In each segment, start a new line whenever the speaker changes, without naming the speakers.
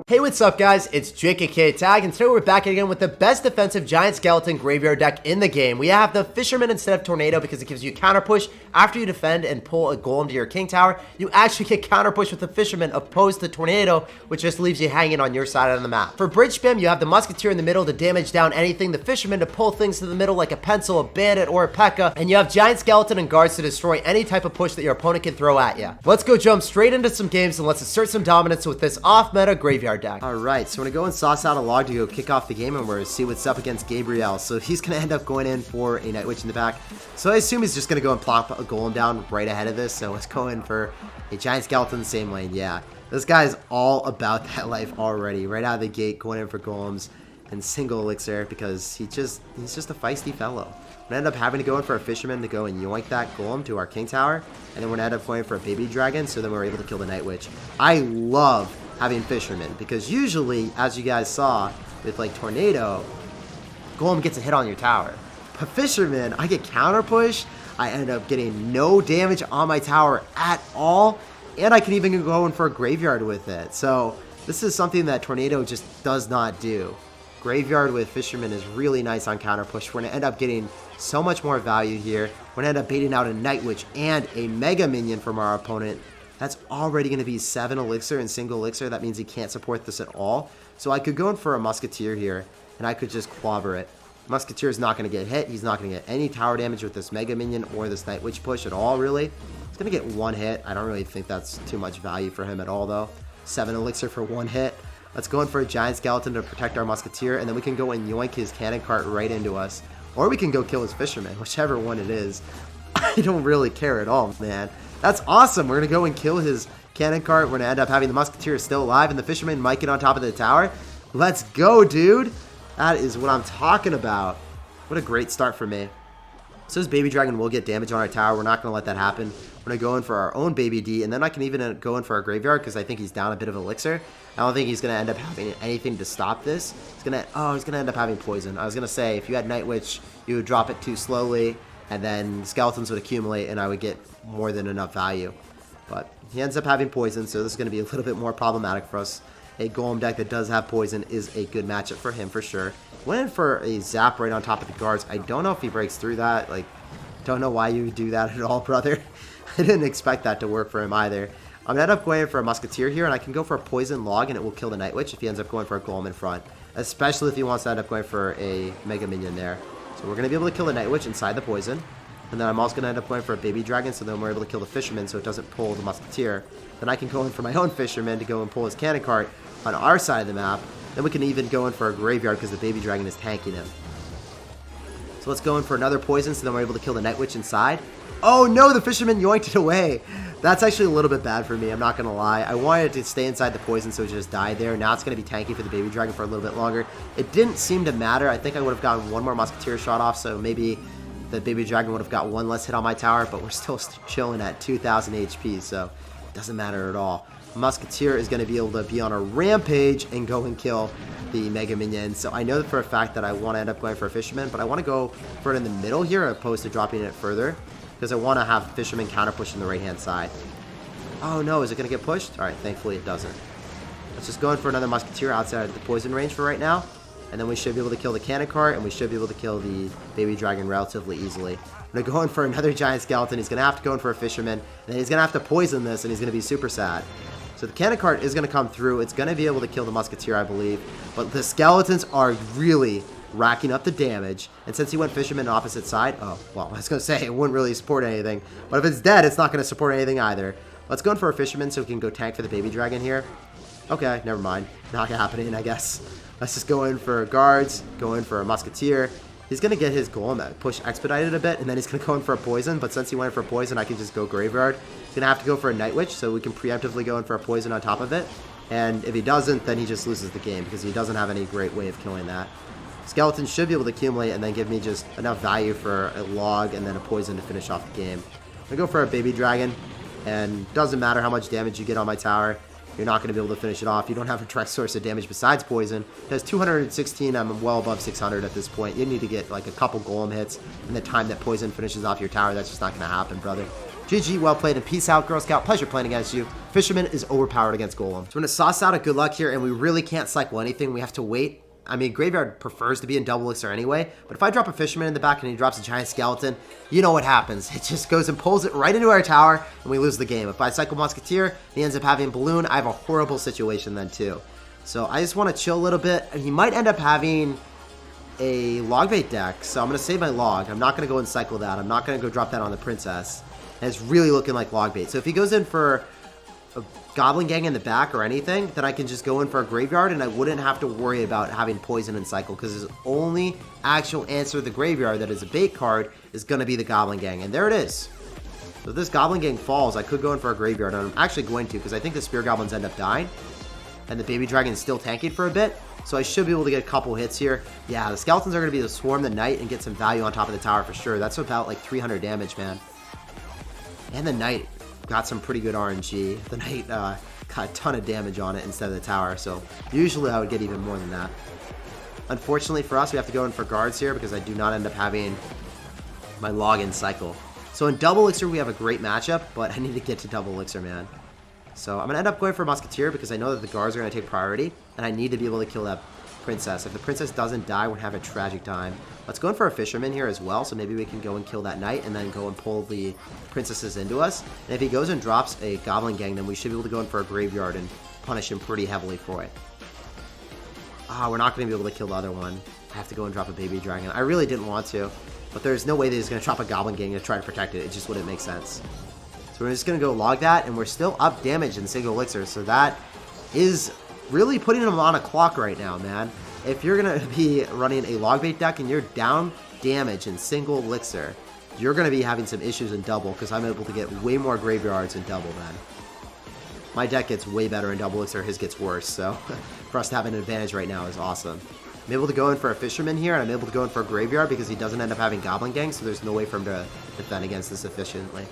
Hey, what's up guys, it's SirTagCR, and today we're back again with the best defensive giant skeleton graveyard deck in the game. We have the Fisherman instead of Tornado because it gives you counter push after you defend and pull a golem to your king tower. You actually get counter push with the Fisherman opposed to Tornado, which just leaves you hanging on your side of the map. For bridge spam, you have the Musketeer in the middle to damage down anything, the Fisherman to pull things to the middle like a Pencil, a Bandit, or a P.E.K.K.A, and you have giant skeleton and guards to destroy any type of push that your opponent can throw at you. Let's go jump straight into some games and let's assert some dominance with this off-meta graveyard deck. Alright, so we're going to go and sauce out a log to go kick off the game, and we're going to see what's up against Gabriel. So he's going to end up going in for a Night Witch in the back. So I assume he's just going to go and plop a golem down right ahead of this. So let's go in for a giant skeleton in the same lane. Yeah, this guy's all about that life already. Right out of the gate, going in for golems and single elixir because he's just a feisty fellow. We're going to end up having to go in for a Fisherman to go and yoink that golem to our king tower. And then we're going to end up going for a baby dragon, so then we're able to kill the Night Witch. I love having Fisherman because usually, as you guys saw with like Tornado, golem gets a hit on your tower. But Fisherman, I get counter push, I end up getting no damage on my tower at all, and I can even go in for a graveyard with it. So this is something that Tornado just does not do. Graveyard with Fisherman is really nice on counter push. We're going to end up getting so much more value here. We're going to end up baiting out a Night Witch and a Mega Minion from our opponent. That's already going to be 7 elixir and single elixir. That means he can't support this at all. So I could go in for a Musketeer here, and I could just clobber it. Musketeer is not going to get hit. He's not going to get any tower damage with this Mega Minion or this Night Witch push at all, really. He's going to get 1 hit. I don't really think that's too much value for him at all, though. 7 elixir for 1 hit. Let's go in for a giant skeleton to protect our Musketeer, and then we can go and yoink his cannon cart right into us. Or we can go kill his Fisherman, whichever one it is. I don't really care at all, man. That's awesome. We're going to go and kill his cannon cart. We're going to end up having the Musketeer still alive, and the Fisherman might get on top of the tower. Let's go, dude. That is what I'm talking about. What a great start for me. So this Baby Dragon will get damage on our tower. We're not going to let that happen. We're going to go in for our own Baby D, and then I can even go in for our Graveyard because I think he's down a bit of elixir. I don't think he's going to end up having anything to stop this. He's going to end up having poison. I was going to say, if you had Night Witch, you would drop it too slowly, and then skeletons would accumulate, and I would get more than enough value. But he ends up having poison, so this is going to be a little bit more problematic for us. A golem deck that does have poison is a good matchup for him for sure. Went in for a zap right on top of the guards. I don't know if he breaks through that. Like, don't know why you would do that at all, brother. I didn't expect that to work for him either. I'm going to end up going for a Musketeer here, and I can go for a Poison Log, and it will kill the Night Witch if he ends up going for a Golem in front. Especially if he wants to end up going for a Mega Minion there. So we're going to be able to kill the Night Witch inside the Poison. And then I'm also going to end up going for a Baby Dragon, so then we're able to kill the Fisherman so it doesn't pull the Musketeer. Then I can go in for my own Fisherman to go and pull his cannon cart on our side of the map. Then we can even go in for a Graveyard because the Baby Dragon is tanking him. So let's go in for another Poison, so then we're able to kill the Night Witch inside. Oh no, the Fisherman yoinked it away. That's actually a little bit bad for me, I'm not going to lie. I wanted to stay inside the Poison so it just died there. Now it's going to be tanky for the Baby Dragon for a little bit longer. It didn't seem to matter. I think I would have gotten one more Musketeer shot off, so maybe the Baby Dragon would have got one less hit on my tower, but we're still chilling at 2,000 HP, so it doesn't matter at all. Musketeer is going to be able to be on a rampage and go and kill the Mega Minion. So I know for a fact that I want to end up going for a Fisherman, but I want to go for it in the middle here as opposed to dropping it further because I want to have Fisherman counter push on the right hand side. Oh no, is it going to get pushed? Alright, thankfully it doesn't. Let's just go in for another Musketeer outside of the poison range for right now. And then we should be able to kill the cannon cart, and we should be able to kill the Baby Dragon relatively easily. I'm going to go in for another giant skeleton. He's going to have to go in for a Fisherman, and then he's going to have to poison this, and he's going to be super sad. So the cannon cart is going to come through. It's going to be able to kill the Musketeer, I believe. But the skeletons are really racking up the damage. And since he went Fisherman opposite side, oh, well, I was going to say it wouldn't really support anything. But if it's dead, it's not going to support anything either. Let's go in for a Fisherman so we can go tank for the Baby Dragon here. Okay, never mind. Not happening, I guess. Let's just go in for guards, go in for a Musketeer. He's going to get his Golem push expedited a bit, and then he's going to go in for a Poison. But since he went for a Poison, I can just go Graveyard. He's going to have to go for a Night Witch, so we can preemptively go in for a Poison on top of it. And if he doesn't, then he just loses the game, because he doesn't have any great way of killing that. Skeletons should be able to accumulate and then give me just enough value for a Log and then a Poison to finish off the game. I'm going to go for a Baby Dragon, and doesn't matter how much damage you get on my tower. You're not going to be able to finish it off. You don't have a direct source of damage besides poison. It has 216. I'm well above 600 at this point. You need to get like a couple golem hits in the time that poison finishes off your tower. That's just not going to happen, brother. GG, well played, and peace out, Girl Scout. Pleasure playing against you. Fisherman is overpowered against Golem. So we're going to sauce out a good luck here, and we really can't cycle anything. We have to wait. I mean, Graveyard prefers to be in double elixir anyway, but if I drop a Fisherman in the back and he drops a Giant Skeleton, you know what happens. It just goes and pulls it right into our tower, and we lose the game. If I cycle Musketeer and he ends up having Balloon, I have a horrible situation then too. So I just want to chill a little bit, and he might end up having a Logbait deck, so I'm going to save my Log. I'm not going to go and cycle that. I'm not going to go drop that on the Princess, and it's really looking like Logbait. So if he goes in for a Goblin Gang in the back or anything, then I can just go in for a Graveyard, and I wouldn't have to worry about having Poison and cycle, because his only actual answer to the Graveyard that is a bait card is going to be the Goblin Gang, and there it is. So if this Goblin Gang falls, I could go in for a Graveyard, and I'm actually going to, because I think the Spear Goblins end up dying, and the Baby Dragon is still tanking for a bit, so I should be able to get a couple hits here. Yeah, the Skeletons are going to be able to swarm the Knight and get some value on top of the tower for sure. That's about like 300 damage, man. And the Knight got some pretty good RNG. The Knight got a ton of damage on it instead of the tower, so usually I would get even more than that. Unfortunately for us, we have to go in for guards here because I do not end up having my login cycle. So in double elixir, we have a great matchup, but I need to get to double elixir, man. So I'm going to end up going for Musketeer because I know that the guards are going to take priority, and I need to be able to kill that Princess. If the Princess doesn't die, we're going to have a tragic time. Let's go in for a Fisherman here as well, so maybe we can go and kill that Knight and then go and pull the Princesses into us. And if he goes and drops a Goblin Gang, then we should be able to go in for a Graveyard and punish him pretty heavily for it. Ah, we're not going to be able to kill the other one. I have to go and drop a Baby Dragon. I really didn't want to, but there's no way that he's going to drop a Goblin Gang to try to protect it. It just wouldn't make sense. So we're just going to go log that, and we're still up damage in single elixir, so that is really putting him on a clock right now, man. If you're going to be running a Logbait deck and you're down damage in single elixir, you're going to be having some issues in double, because I'm able to get way more Graveyards in double then. My deck gets way better in double elixir, his gets worse, so for us to have an advantage right now is awesome. I'm able to go in for a Fisherman here, and I'm able to go in for a Graveyard because he doesn't end up having Goblin Gang, so there's no way for him to defend against this efficiently.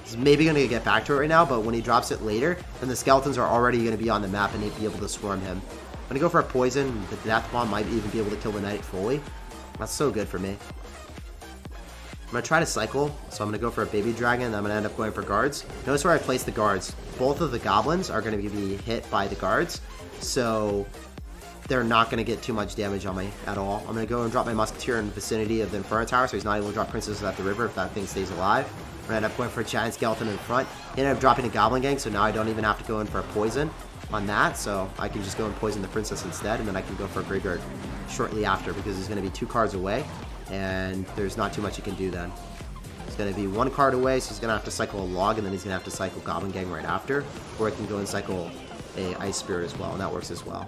He's maybe going to get back to it right now, but when he drops it later, then the Skeletons are already going to be on the map and they'd be able to swarm him. I'm going to go for a Poison. The Death Bomb might even be able to kill the Knight fully. That's so good for me. I'm going to try to cycle, so I'm going to go for a Baby Dragon, and I'm going to end up going for guards. Notice where I place the guards. Both of the Goblins are going to be hit by the guards, so they're not going to get too much damage on me at all. I'm going to go and drop my Musketeer in the vicinity of the Inferno Tower, so he's not able to drop Princesses at the river if that thing stays alive. I'm going to end up going for a Giant Skeleton in front. He ended up dropping a Goblin Gang, so now I don't even have to go in for a Poison on that, so I can just go and poison the Princess instead, and then I can go for a Graveyard shortly after, because he's going to be 2 cards away, and there's not too much he can do then. He's going to be 1 card away, so he's going to have to cycle a Log, and then he's going to have to cycle Goblin Gang right after, or I can go and cycle a Ice Spirit as well, and that works as well.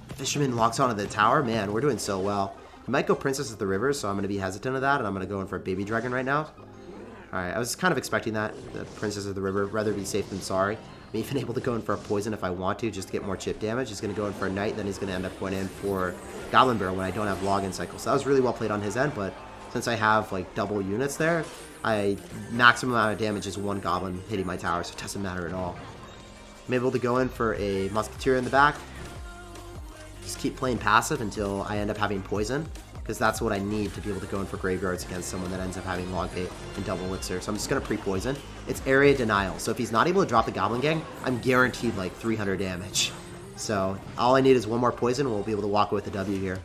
Fisherman locks onto the tower. Man, we're doing so well. He might go Princess at the river, so I'm going to be hesitant of that, and I'm going to go in for a Baby Dragon right now. Alright, I was kind of expecting that. The Princess of the River, rather be safe than sorry. I'm even able to go in for a Poison if I want to, just to get more chip damage. He's going to go in for a Knight, then he's going to end up going in for Goblin Barrel when I don't have Login Cycle. So that was really well played on his end, but since I have like double units there, maximum amount of damage is 1 Goblin hitting my tower, so it doesn't matter at all. I'm able to go in for a Musketeer in the back. Just keep playing passive until I end up having Poison, because that's what I need to be able to go in for Graveyards against someone that ends up having Logbait and double elixir. So I'm just going to pre-poison. It's area denial, so if he's not able to drop the Goblin Gang, I'm guaranteed like 300 damage. So all I need is 1 more poison, and we'll be able to walk away with a W here.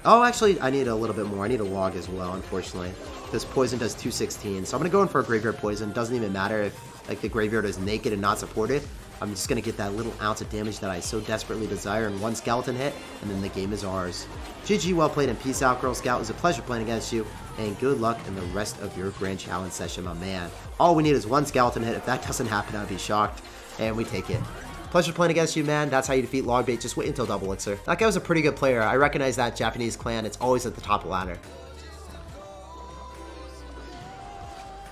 Oh, actually, I need a little bit more. I need a Log as well, unfortunately. This poison does 216, so I'm going to go in for a Graveyard Poison. Doesn't even matter if like the Graveyard is naked and not supported. I'm just going to get that little ounce of damage that I so desperately desire in 1 skeleton hit, and then the game is ours. GG, well played, and peace out, Girl Scout. It was a pleasure playing against you, and good luck in the rest of your Grand Challenge session, my man. All we need is 1 skeleton hit. If that doesn't happen, I'd be shocked, and we take it. Pleasure playing against you, man. That's how you defeat Logbait. Just wait until double elixir. That guy was a pretty good player. I recognize that Japanese clan. It's always at the top of the ladder.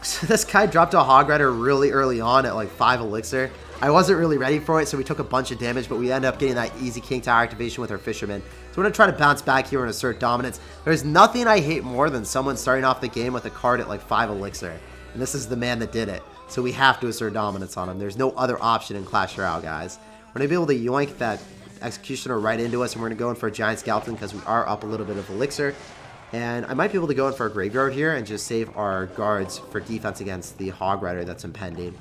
So this guy dropped a Hog Rider really early on at like 5 elixir. I wasn't really ready for it, so we took a bunch of damage, but we ended up getting that easy King Tower activation with our Fisherman. So we're going to try to bounce back here and assert dominance. There's nothing I hate more than someone starting off the game with a card at like 5 elixir. And this is the man that did it. So we have to assert dominance on him. There's no other option in Clash Royale, guys. We're going to be able to yoink that Executioner right into us, and we're going to go in for a Giant Skeleton because we are up a little bit of elixir. And I might be able to go in for a graveyard here and just save our guards for defense against the Hog Rider that's impending.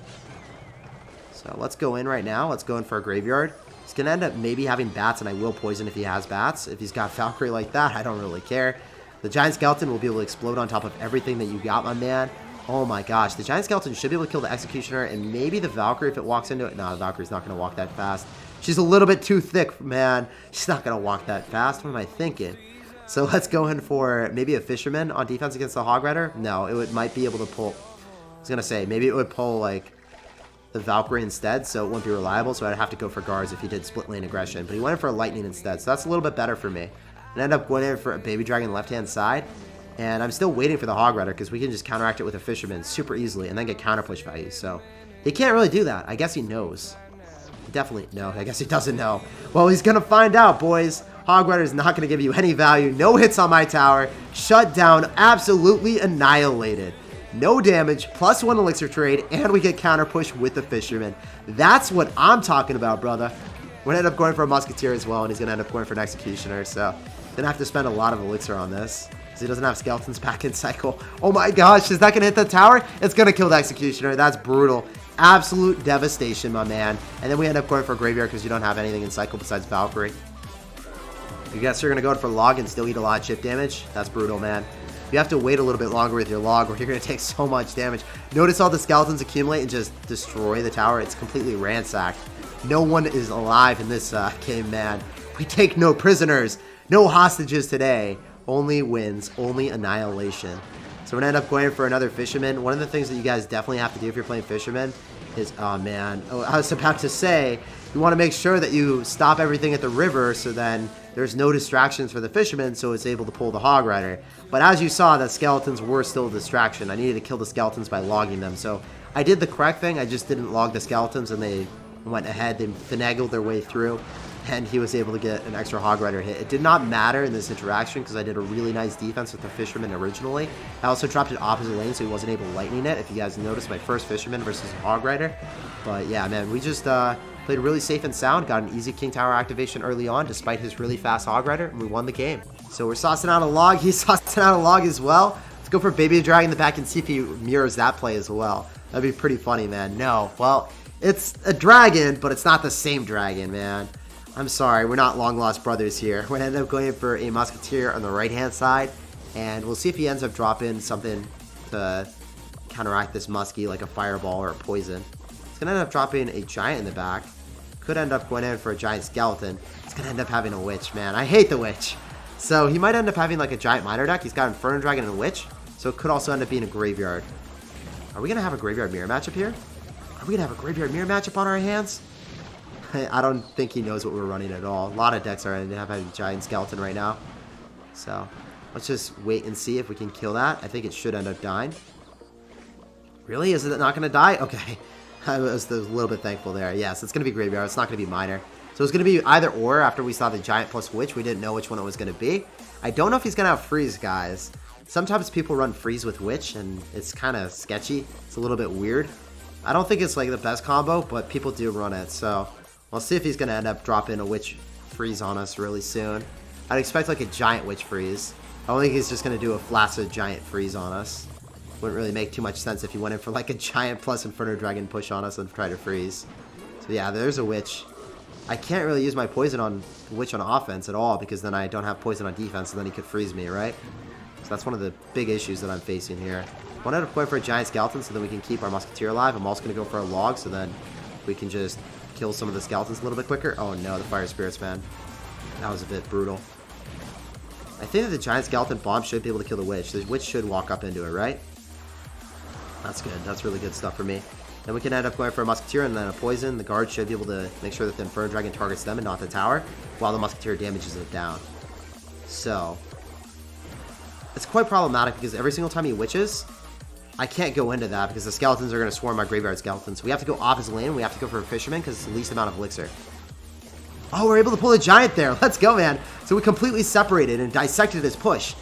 So let's go in right now. Let's go in for a graveyard. He's going to end up maybe having bats, and I will poison if he has bats. If he's got Valkyrie like that, I don't really care. The Giant Skeleton will be able to explode on top of everything that you got, my man. Oh my gosh, the Giant Skeleton should be able to kill the Executioner and maybe the Valkyrie if it walks into it. No, the Valkyrie's not going to walk that fast. She's a little bit too thick, man. She's not going to walk that fast. What am I thinking? So let's go in for maybe a Fisherman on defense against the Hog Rider. No, it might be able to pull. I was going to say, maybe it would pull like the Valkyrie instead, so it wouldn't be reliable. So I'd have to go for guards if he did split lane aggression. But he went in for a Lightning instead, so that's a little bit better for me. And end up going in for a Baby Dragon left-hand side. And I'm still waiting for the Hog Rider because we can just counteract it with a Fisherman super easily and then get counter push value. So he can't really do that. I guess he knows. Definitely no. I guess he doesn't know. Well, he's going to find out, boys. Hog Rider is not going to give you any value. No hits on my tower. Shut down. Absolutely annihilated. No damage. +1 elixir trade. And we get counter push with the Fisherman. That's what I'm talking about, brother. We're going to end up going for a Musketeer as well. And he's going to end up going for an Executioner. So going to have to spend a lot of elixir on this. Because he doesn't have Skeletons back in cycle. Oh my gosh. Is that going to hit the tower? It's going to kill the Executioner. That's brutal. Absolute devastation, my man. And then we end up going for a graveyard because you don't have anything in cycle besides Valkyrie. You guys are going to go in for log and still eat a lot of chip damage. That's brutal, man. You have to wait a little bit longer with your log or you're going to take so much damage. Notice all the skeletons accumulate and just destroy the tower. It's completely ransacked. No one is alive in this game, man. We take no prisoners. No hostages today. Only wins. Only annihilation. So we're going to end up going for another Fisherman. One of the things that you guys definitely have to do if you're playing Fisherman is, oh man, I was about to say, you want to make sure that you stop everything at the river so then there's no distractions for the Fisherman so it's able to pull the Hog Rider. But as you saw, that skeletons were still a distraction. I needed to kill the skeletons by logging them. So I did the correct thing. I just didn't log the skeletons and they went ahead. They finagled their way through. And he was able to get an extra Hog Rider hit. It did not matter in this interaction because I did a really nice defense with the Fisherman originally. I also dropped it opposite lane so he wasn't able to lightning it. If you guys noticed my first Fisherman versus Hog Rider. But yeah, man, we just played really safe and sound. Got an easy King Tower activation early on despite his really fast Hog Rider. And we won the game. So we're saucing out a log. He's saucing out a log as well. Let's go for Baby Dragon in the back and see if he mirrors that play as well. That'd be pretty funny, man. No, well, it's a dragon, but it's not the same dragon, man. I'm sorry, we're not long lost brothers here. We're going to end up going for a Musketeer on the right-hand side, and we'll see if he ends up dropping something to counteract this Muskie, like a Fireball or a Poison. He's going to end up dropping a Giant in the back. Could end up going in for a Giant Skeleton. He's going to end up having a Witch, man. I hate the Witch. So he might end up having like a Giant Miner deck. He's got Inferno Dragon and a Witch, so it could also end up being a Graveyard. Are we going to have a Graveyard Mirror matchup here? Are we going to have a Graveyard Mirror matchup on our hands? I don't think he knows what we're running at all. A lot of decks are going to have a Giant Skeleton right now. So let's just wait and see if we can kill that. I think it should end up dying. Really? Is it not going to die? Okay. I was a little bit thankful there. Yes, it's going to be Graveyard. It's not going to be Miner. So it's going to be either or after we saw the Giant plus Witch. We didn't know which one it was going to be. I don't know if he's going to have Freeze, guys. Sometimes people run Freeze with Witch, and it's kind of sketchy. It's a little bit weird. I don't think it's like the best combo, but people do run it. So we'll see if he's going to end up dropping a Witch Freeze on us really soon. I'd expect like a Giant Witch Freeze. I don't think he's just going to do a flaccid Giant Freeze on us. Wouldn't really make too much sense if he went in for like a Giant plus Inferno Dragon push on us and try to freeze. So yeah, there's a Witch. I can't really use my Poison on Witch on offense at all because then I don't have Poison on defense and then he could freeze me, right? So that's one of the big issues that I'm facing here. I wanted to play for a Giant Skeleton so that we can keep our Musketeer alive. I'm also going to go for a Log so then we can just kill some of the Skeletons a little bit quicker. Oh no, the Fire Spirits, man. That was a bit brutal. I think that the Giant Skeleton bomb should be able to kill the Witch. The Witch should walk up into it, right? That's good. That's really good stuff for me. Then we can end up going for a Musketeer and then a Poison. The guard should be able to make sure that the Inferno Dragon targets them and not the tower, while the Musketeer damages it down. So it's quite problematic because every single time he witches, I can't go into that because the Skeletons are going to swarm my Graveyard Skeletons. So we have to go opposite lane. We have to go for a Fisherman because it's the least amount of elixir. Oh, we're able to pull a Giant there. Let's go, man. So we completely separated and dissected his push.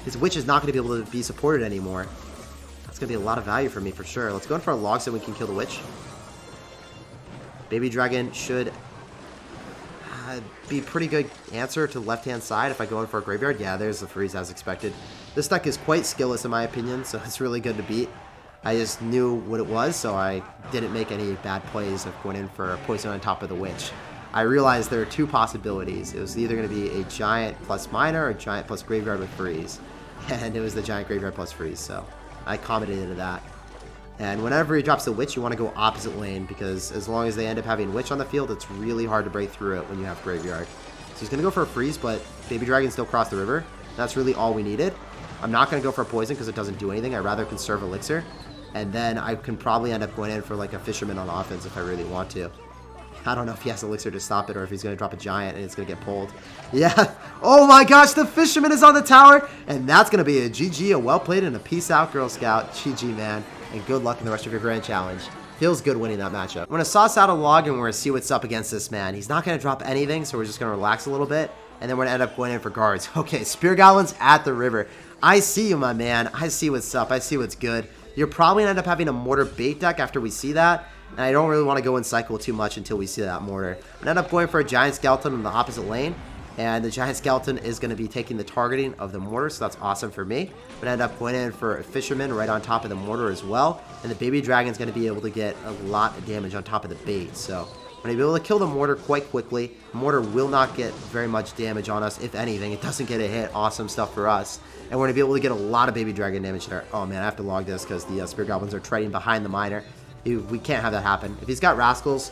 His Witch is not going to be able to be supported anymore. That's going to be a lot of value for me for sure. Let's go in for a Log so we can kill the Witch. Baby Dragon should be a pretty good answer to the left-hand side if I go in for a Graveyard. Yeah, there's the freeze as expected. This deck is quite skillless in my opinion, so it's really good to beat. I just knew what it was, so I didn't make any bad plays of going in for poison on top of the witch. I realized there are two possibilities. It was either going to be a giant plus miner or a giant plus graveyard with freeze. And it was the giant graveyard plus freeze, so I commented into that. And whenever he drops the witch, you want to go opposite lane, because as long as they end up having witch on the field, it's really hard to break through it when you have graveyard. So he's going to go for a freeze, but baby dragon still crossed the river. That's really all we needed. I'm not going to go for a poison because it doesn't do anything. I'd rather conserve elixir. And then I can probably end up going in for like a fisherman on offense if I really want to. I don't know if he has elixir to stop it or if he's going to drop a giant and it's going to get pulled. Yeah. Oh my gosh, the fisherman is on the tower. And that's going to be a GG, a well played, and a peace out, Girl Scout. GG, man. And good luck in the rest of your grand challenge. Feels good winning that matchup. I'm going to sauce out a log and we're going to see what's up against this man. He's not going to drop anything, so we're just going to relax a little bit. And then we're going to end up going in for guards. Okay, Spear Goblins at the river. I see you, my man. I see what's up. I see what's good. You're probably going to end up having a mortar bait deck after we see that. And I don't really want to go and cycle too much until we see that mortar. I'm going to end up going for a giant skeleton in the opposite lane. And the giant skeleton is going to be taking the targeting of the mortar, so that's awesome for me. I'm going to end up going in for a fisherman right on top of the mortar as well. And the baby dragon is going to be able to get a lot of damage on top of the bait. So I'm going to be able to kill the mortar quite quickly. The mortar will not get very much damage on us, if anything. It doesn't get a hit. Awesome stuff for us. And we're going to be able to get a lot of baby dragon damage there. Oh man, I have to log this because the Spear Goblins are trading behind the miner. We can't have that happen. If he's got rascals,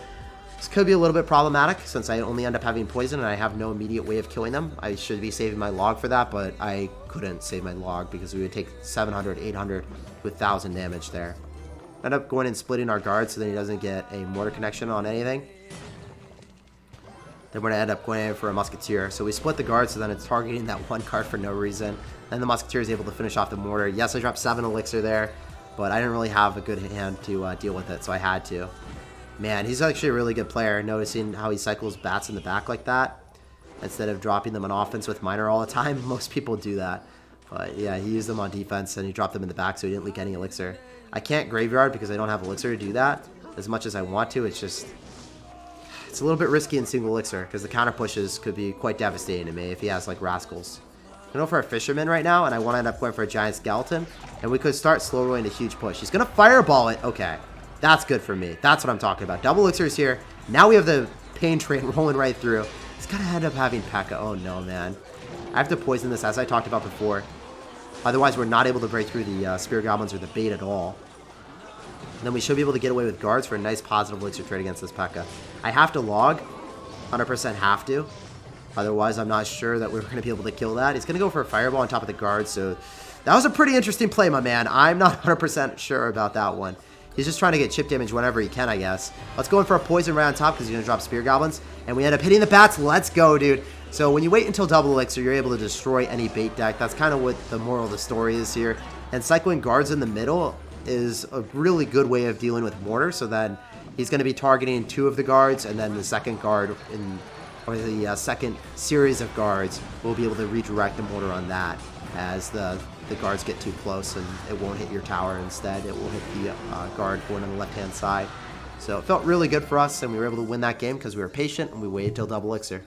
this could be a little bit problematic since I only end up having poison and I have no immediate way of killing them. I should be saving my log for that, but I couldn't save my log because we would take 700, 800 with 1,000 damage there. End up going and splitting our guard so that he doesn't get a mortar connection on anything. Then we're going to end up going in for a musketeer. So we split the guard so then it's targeting that one card for no reason. Then the musketeer is able to finish off the mortar. Yes, I dropped 7 elixir there, but I didn't really have a good hand to deal with it, so I had to. Man, he's actually a really good player, noticing how he cycles bats in the back like that. Instead of dropping them on offense with miner all the time. Most people do that. But yeah, he used them on defense and he dropped them in the back so he didn't leak any elixir. I can't graveyard because I don't have elixir to do that. As much as I want to, it's a little bit risky in single elixir because the counter pushes could be quite devastating to me if he has like rascals. I'm going to go for a fisherman right now and I want to end up going for a giant skeleton. And we could start slow rolling a huge push. He's going to fireball it. Okay. That's good for me. That's what I'm talking about. Double elixirs here. Now we have the pain train rolling right through. He's going to end up having P.E.K.K.A. Oh, no, man. I have to poison this, as I talked about before. Otherwise, we're not able to break through the Spear Goblins or the bait at all. And then we should be able to get away with guards for a nice positive elixir trade against this P.E.K.K.A. I have to log. 100% have to. Otherwise, I'm not sure that we're going to be able to kill that. He's going to go for a fireball on top of the guard. So that was a pretty interesting play, my man. I'm not 100% sure about that one. He's just trying to get chip damage whenever he can, I guess. Let's go in for a poison right on top because he's going to drop Spear Goblins. And we end up hitting the bats. Let's go, dude. So when you wait until double elixir, you're able to destroy any bait deck. That's kind of what the moral of the story is here. And cycling guards in the middle is a really good way of dealing with mortar. So then he's going to be targeting 2 of the guards. And then the second guard, or the second series of guards, will be able to redirect the mortar on that as the guards get too close and it won't hit your tower. Instead, it will hit the guard going on the left-hand side. So it felt really good for us, and we were able to win that game because we were patient and we waited till double elixir.